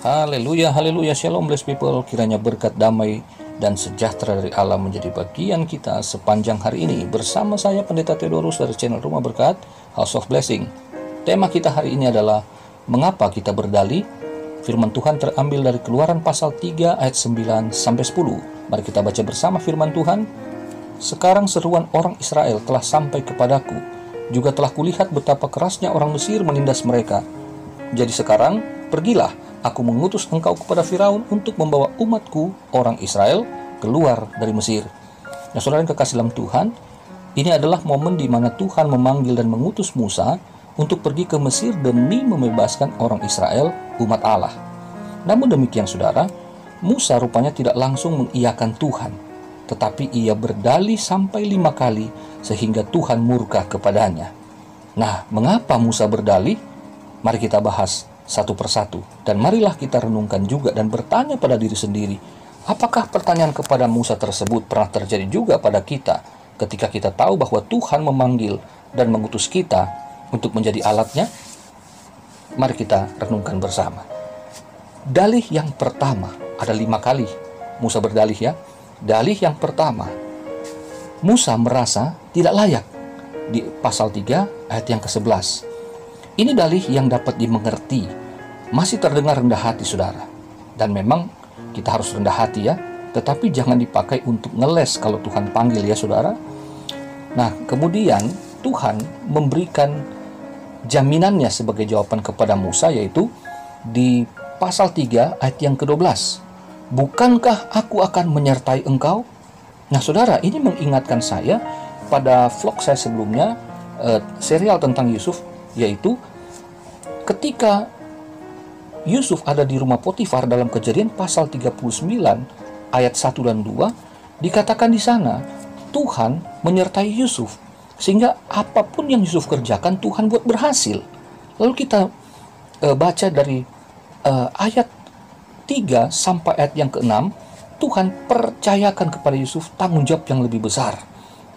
Haleluya, haleluya, shalom blessed people. Kiranya berkat damai dan sejahtera dari Allah menjadi bagian kita sepanjang hari ini. Bersama saya Pendeta Theodorus dari channel Rumah Berkat, House of Blessing. Tema kita hari ini adalah mengapa kita berdalih. Firman Tuhan terambil dari Keluaran pasal 3 ayat 9 sampai 10. Mari kita baca bersama firman Tuhan. Sekarang seruan orang Israel telah sampai kepadaku. Juga telah kulihat betapa kerasnya orang Mesir menindas mereka. Jadi sekarang pergilah, aku mengutus engkau kepada Firaun untuk membawa umatku, orang Israel, keluar dari Mesir. Nah, saudara yang kekasih dalam Tuhan, ini adalah momen di mana Tuhan memanggil dan mengutus Musa untuk pergi ke Mesir demi membebaskan orang Israel, umat Allah. Namun demikian saudara, Musa rupanya tidak langsung mengiyakan Tuhan, tetapi ia berdalih sampai 5 kali sehingga Tuhan murka kepadanya. Nah, mengapa Musa berdalih? Mari kita bahas satu persatu, dan marilah kita renungkan juga dan bertanya pada diri sendiri, apakah pertanyaan kepada Musa tersebut pernah terjadi juga pada kita ketika kita tahu bahwa Tuhan memanggil dan mengutus kita untuk menjadi alatnya? Mari kita renungkan bersama. Dalih yang pertama, ada 5 kali Musa berdalih ya. Dalih yang pertama, Musa merasa tidak layak, di pasal 3 ayat yang ke-11. Ini dalih yang dapat dimengerti, masih terdengar rendah hati saudara. Dan memang kita harus rendah hati ya, tetapi jangan dipakai untuk ngeles kalau Tuhan panggil ya saudara. Nah, kemudian Tuhan memberikan jaminannya sebagai jawaban kepada Musa, yaitu di pasal 3 ayat yang ke-12. Bukankah aku akan menyertai engkau? Nah saudara, ini mengingatkan saya pada vlog saya sebelumnya, serial tentang Yusuf, yaitu ketika Yusuf ada di rumah Potifar dalam Kejadian pasal 39 ayat 1 dan 2, dikatakan di sana Tuhan menyertai Yusuf sehingga apapun yang Yusuf kerjakan Tuhan buat berhasil. Lalu kita baca dari ayat 3 sampai ayat yang ke-6, Tuhan percayakan kepada Yusuf tanggung jawab yang lebih besar.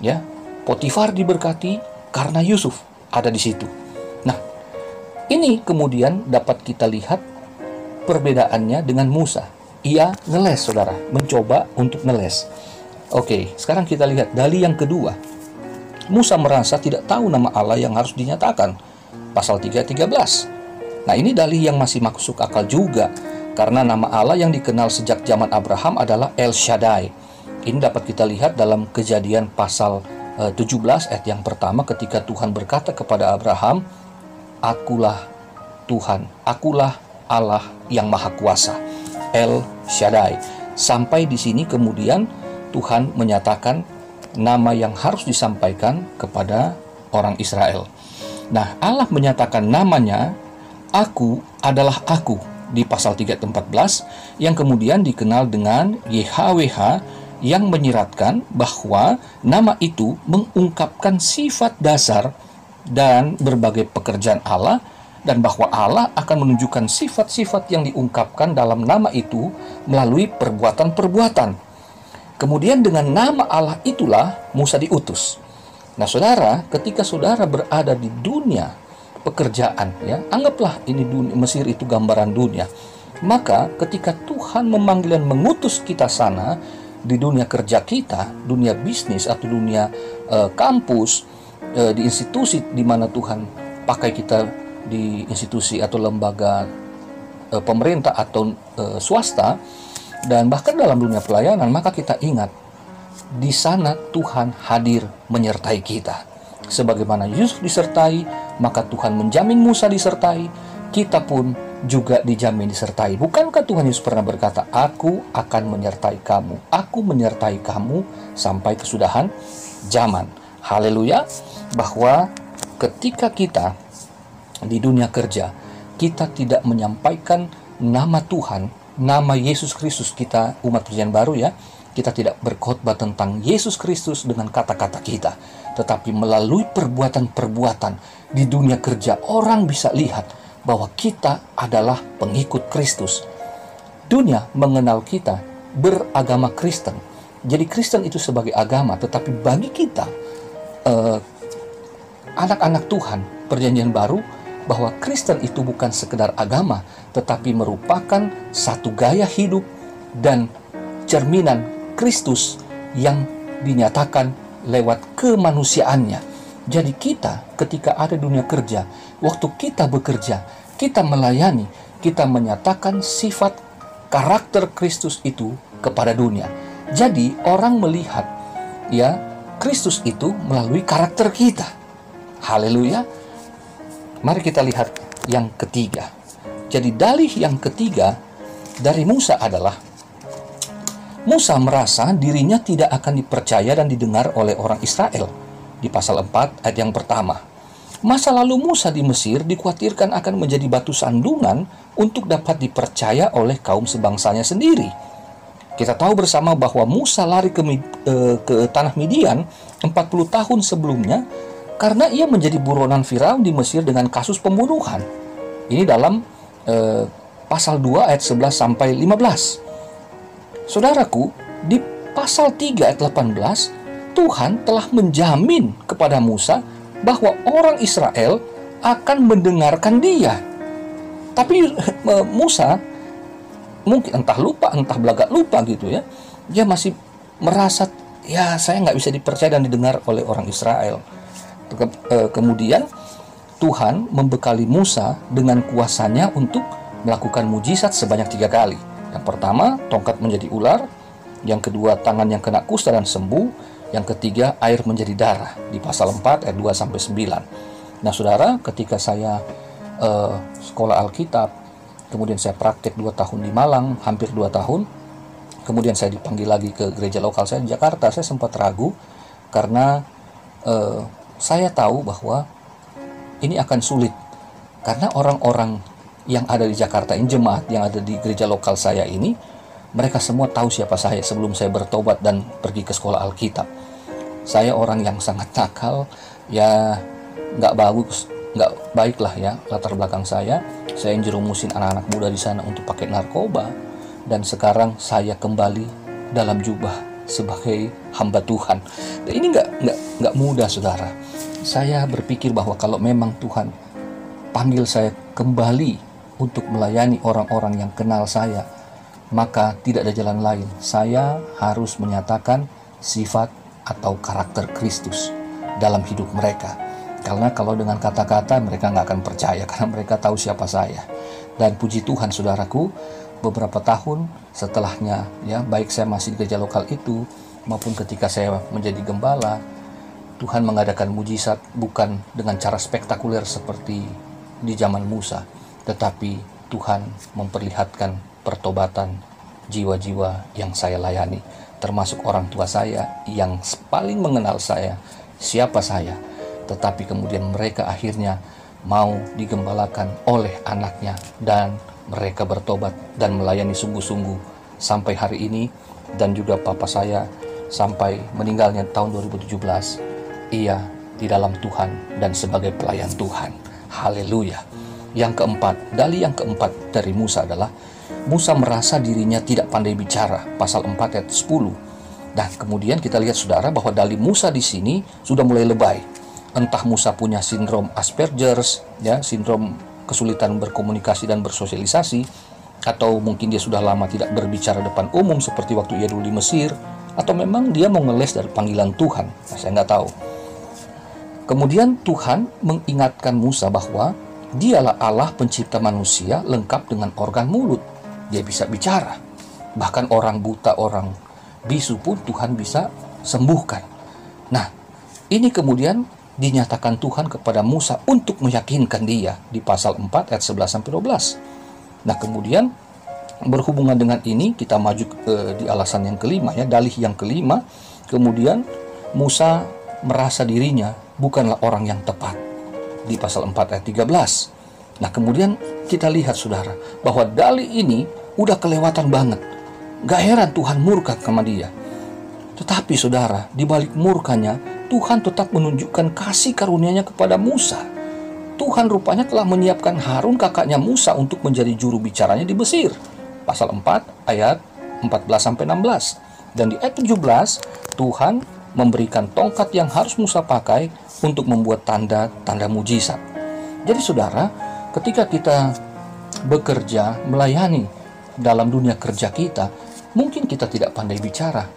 Ya, Potifar diberkati karena Yusuf ada di situ. Nah, ini kemudian dapat kita lihat perbedaannya dengan Musa. Ia ngeles saudara, mencoba untuk ngeles. Oke, sekarang kita lihat dalih yang kedua. Musa merasa tidak tahu nama Allah yang harus dinyatakan. Pasal 3:13. Nah, ini dalih yang masih masuk akal juga, karena nama Allah yang dikenal sejak zaman Abraham adalah El Shaddai. Ini dapat kita lihat dalam Kejadian pasal 17 ayat yang pertama, ketika Tuhan berkata kepada Abraham, akulah Tuhan, akulah Allah yang Maha Kuasa, El Shaddai. Sampai di sini kemudian Tuhan menyatakan nama yang harus disampaikan kepada orang Israel. Nah, Allah menyatakan namanya, aku adalah aku, di pasal 3:14, yang kemudian dikenal dengan YHWH, yang menyiratkan bahwa nama itu mengungkapkan sifat dasar dan berbagai pekerjaan Allah, dan bahwa Allah akan menunjukkan sifat-sifat yang diungkapkan dalam nama itu melalui perbuatan-perbuatan. Kemudian dengan nama Allah itulah Musa diutus. Nah saudara, ketika saudara berada di dunia pekerjaan ya, anggaplah ini dunia, Mesir itu gambaran dunia. Maka ketika Tuhan memanggil dan mengutus kita sana, di dunia kerja kita, dunia bisnis atau dunia kampus, di institusi di mana Tuhan pakai kita, di institusi atau lembaga pemerintah atau swasta, dan bahkan dalam dunia pelayanan, maka kita ingat di sana Tuhan hadir menyertai kita. Sebagaimana Yusuf disertai, maka Tuhan menjamin Musa disertai, kita pun juga dijamin disertai. Bukankah Tuhan Yesus pernah berkata, aku akan menyertai kamu, aku menyertai kamu sampai kesudahan zaman. Haleluya. Bahwa ketika kita di dunia kerja, kita tidak menyampaikan nama Tuhan, nama Yesus Kristus, kita umat perjanjian baru ya, kita tidak berkhotbah tentang Yesus Kristus dengan kata-kata kita, tetapi melalui perbuatan-perbuatan di dunia kerja, orang bisa lihat bahwa kita adalah pengikut Kristus. Dunia mengenal kita beragama Kristen. Jadi Kristen itu sebagai agama, tetapi bagi kita anak-anak Tuhan perjanjian baru, bahwa Kristen itu bukan sekedar agama, tetapi merupakan satu gaya hidup dan cerminan Kristus yang dinyatakan lewat kemanusiaannya. Jadi kita ketika ada di dunia kerja, waktu kita bekerja, kita melayani, kita menyatakan sifat karakter Kristus itu kepada dunia. Jadi orang melihat ya Kristus itu melalui karakter kita. Haleluya. Mari kita lihat yang ketiga. Jadi dalih yang ketiga dari Musa adalah Musa merasa dirinya tidak akan dipercaya dan didengar oleh orang Israel. Di pasal 4 ayat yang pertama. Masa lalu Musa di Mesir dikhawatirkan akan menjadi batu sandungan untuk dapat dipercaya oleh kaum sebangsanya sendiri. Kita tahu bersama bahwa Musa lari ke tanah Midian 40 tahun sebelumnya karena ia menjadi buronan Firaun di Mesir dengan kasus pembunuhan. Ini dalam pasal 2 ayat 11 sampai 15. Saudaraku, di pasal 3 ayat 18, Tuhan telah menjamin kepada Musa bahwa orang Israel akan mendengarkan dia. Tapi Musa mungkin entah lupa, entah belagak lupa gitu ya. Dia masih merasa, ya saya nggak bisa dipercaya dan didengar oleh orang Israel. Kemudian Tuhan membekali Musa dengan kuasanya untuk melakukan mujizat sebanyak 3 kali. Yang pertama, tongkat menjadi ular. Yang kedua, tangan yang kena kusta dan sembuh. Yang ketiga, air menjadi darah. Di pasal 4 ayat 2 sampai 9. Nah saudara, ketika saya sekolah Alkitab, kemudian saya praktek 2 tahun di Malang, hampir 2 tahun. Kemudian saya dipanggil lagi ke gereja lokal saya di Jakarta. Saya sempat ragu karena saya tahu bahwa ini akan sulit. Karena orang-orang yang ada di Jakarta ini, jemaat yang ada di gereja lokal saya ini, mereka semua tahu siapa saya sebelum saya bertobat dan pergi ke sekolah Alkitab. Saya orang yang sangat nakal, ya nggak bagus, nggak baik lah ya latar belakang saya. Saya jerumusin anak-anak muda di sana untuk pakai narkoba, dan sekarang saya kembali dalam jubah sebagai hamba Tuhan. Dan ini nggak mudah, saudara. Saya berpikir bahwa kalau memang Tuhan panggil saya kembali untuk melayani orang-orang yang kenal saya, maka tidak ada jalan lain. Saya harus menyatakan sifat atau karakter Kristus dalam hidup mereka. Karena kalau dengan kata-kata mereka nggak akan percaya, karena mereka tahu siapa saya. Dan puji Tuhan saudaraku, beberapa tahun setelahnya, ya baik saya masih di gereja lokal itu maupun ketika saya menjadi gembala, Tuhan mengadakan mujizat bukan dengan cara spektakuler seperti di zaman Musa, tetapi Tuhan memperlihatkan pertobatan jiwa-jiwa yang saya layani, termasuk orang tua saya yang paling mengenal saya, siapa saya, tetapi kemudian mereka akhirnya mau digembalakan oleh anaknya dan mereka bertobat dan melayani sungguh-sungguh sampai hari ini. Dan juga papa saya sampai meninggalnya tahun 2017, ia di dalam Tuhan dan sebagai pelayan Tuhan. Haleluya. Yang keempat, dalih yang keempat dari Musa adalah Musa merasa dirinya tidak pandai bicara, pasal 4 ayat 10. Dan kemudian kita lihat saudara bahwa dalih Musa di sini sudah mulai lebay. Entah Musa punya sindrom Asperger's, ya, sindrom kesulitan berkomunikasi dan bersosialisasi, atau mungkin dia sudah lama tidak berbicara depan umum seperti waktu ia dulu di Mesir, atau memang dia mau ngeles dari panggilan Tuhan. Nah, saya nggak tahu. Kemudian Tuhan mengingatkan Musa bahwa dialah Allah pencipta manusia lengkap dengan organ mulut. Dia bisa bicara. Bahkan orang buta, orang bisu pun Tuhan bisa sembuhkan. Nah, ini kemudian dinyatakan Tuhan kepada Musa untuk meyakinkan dia di pasal 4 ayat 11-12. Nah, kemudian berhubungan dengan ini kita maju di alasan yang kelima, ya, dalih yang kelima. Kemudian Musa merasa dirinya bukanlah orang yang tepat di pasal 4 ayat 13. Nah, kemudian kita lihat saudara bahwa dalih ini udah kelewatan banget. Gak heran Tuhan murka sama dia. Tetapi saudara, di balik murkanya Tuhan tetap menunjukkan kasih karunia-Nya kepada Musa. Tuhan rupanya telah menyiapkan Harun kakaknya Musa untuk menjadi juru bicaranya di Mesir. Pasal 4 ayat 14-16. Dan di ayat 17 Tuhan memberikan tongkat yang harus Musa pakai untuk membuat tanda-tanda mujizat. Jadi saudara, ketika kita bekerja, melayani dalam dunia kerja kita, mungkin kita tidak pandai bicara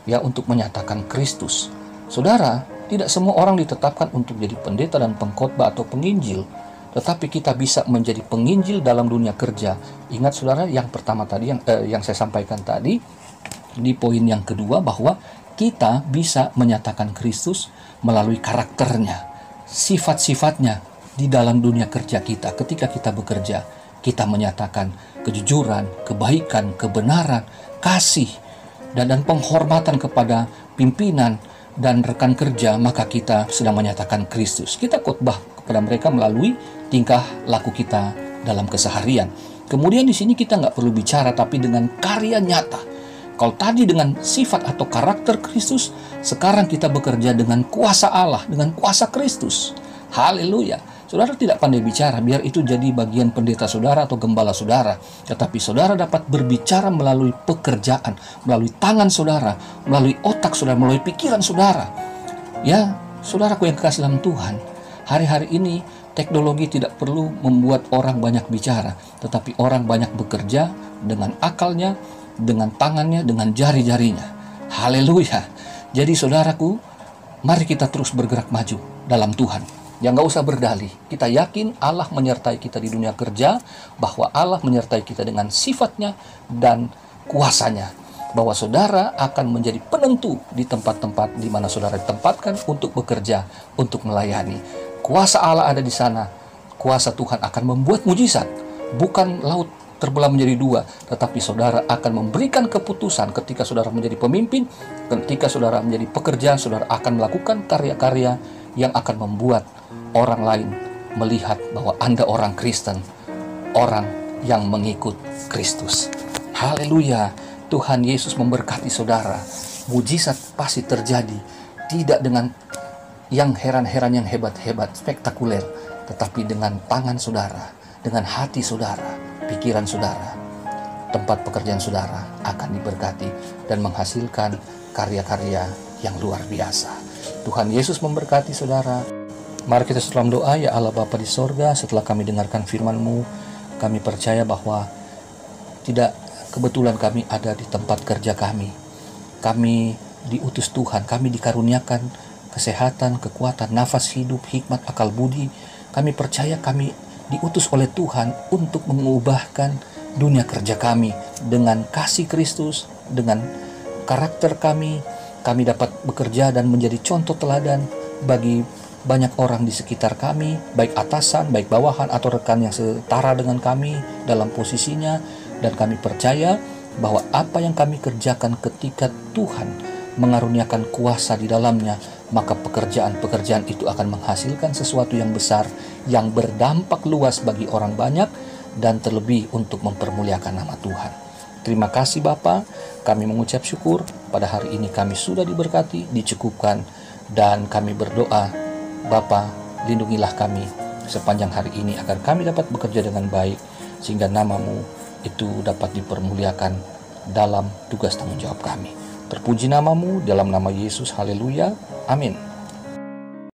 ya untuk menyatakan Kristus. Saudara, tidak semua orang ditetapkan untuk jadi pendeta dan pengkhotbah atau penginjil, tetapi kita bisa menjadi penginjil dalam dunia kerja. Ingat saudara, yang pertama tadi yang saya sampaikan tadi di poin yang kedua, bahwa kita bisa menyatakan Kristus melalui karakternya, sifat-sifatnya di dalam dunia kerja kita. Ketika kita bekerja, kita menyatakan kejujuran, kebaikan, kebenaran, kasih, dan penghormatan kepada pimpinan dan rekan kerja, maka kita sedang menyatakan Kristus. Kita khotbah kepada mereka melalui tingkah laku kita dalam keseharian. Kemudian di sini kita nggak perlu bicara, tapi dengan karya nyata. Kalau tadi dengan sifat atau karakter Kristus, sekarang kita bekerja dengan kuasa Allah, dengan kuasa Kristus. Haleluya. Saudara tidak pandai bicara, biar itu jadi bagian pendeta saudara atau gembala saudara. Tetapi saudara dapat berbicara melalui pekerjaan, melalui tangan saudara, melalui otak saudara, melalui pikiran saudara. Ya, saudaraku yang kekasih dalam Tuhan, hari-hari ini teknologi tidak perlu membuat orang banyak bicara, tetapi orang banyak bekerja dengan akalnya, dengan tangannya, dengan jari-jarinya. Haleluya. Jadi saudaraku, mari kita terus bergerak maju dalam Tuhan. Yang gak usah berdalih, kita yakin Allah menyertai kita di dunia kerja, bahwa Allah menyertai kita dengan sifatnya dan kuasanya, bahwa saudara akan menjadi penentu di tempat-tempat di mana saudara ditempatkan untuk bekerja, untuk melayani. Kuasa Allah ada di sana. Kuasa Tuhan akan membuat mujizat, bukan laut terbelah menjadi dua, tetapi saudara akan memberikan keputusan. Ketika saudara menjadi pemimpin, ketika saudara menjadi pekerja, saudara akan melakukan karya-karya yang akan membuat orang lain melihat bahwa Anda orang Kristen, orang yang mengikut Kristus. Haleluya. Tuhan Yesus memberkati saudara. Mujizat pasti terjadi, tidak dengan yang heran-heran, yang hebat-hebat, spektakuler, tetapi dengan tangan saudara, dengan hati saudara, pikiran saudara. Tempat pekerjaan saudara akan diberkati dan menghasilkan karya-karya yang luar biasa. Tuhan Yesus memberkati saudara. Mari kita dalam doa. Ya Allah Bapa di sorga, setelah kami dengarkan firman-Mu, kami percaya bahwa tidak kebetulan kami ada di tempat kerja kami. Kami diutus Tuhan, kami dikaruniakan kesehatan, kekuatan, nafas hidup, hikmat, akal budi. Kami percaya kami diutus oleh Tuhan untuk mengubahkan dunia kerja kami dengan kasih Kristus, dengan karakter kami. Kami dapat bekerja dan menjadi contoh teladan bagi banyak orang di sekitar kami, baik atasan, baik bawahan, atau rekan yang setara dengan kami dalam posisinya. Dan kami percaya bahwa apa yang kami kerjakan ketika Tuhan mengaruniakan kuasa di dalamnya, maka pekerjaan-pekerjaan itu akan menghasilkan sesuatu yang besar, yang berdampak luas bagi orang banyak, dan terlebih untuk mempermuliakan nama Tuhan. Terima kasih Bapa, kami mengucap syukur pada hari ini kami sudah diberkati, dicukupkan, dan kami berdoa, Bapa, lindungilah kami sepanjang hari ini agar kami dapat bekerja dengan baik, sehingga nama-Mu itu dapat dipermuliakan dalam tugas tanggung jawab kami. Terpuji nama-Mu dalam nama Yesus, haleluya, amin.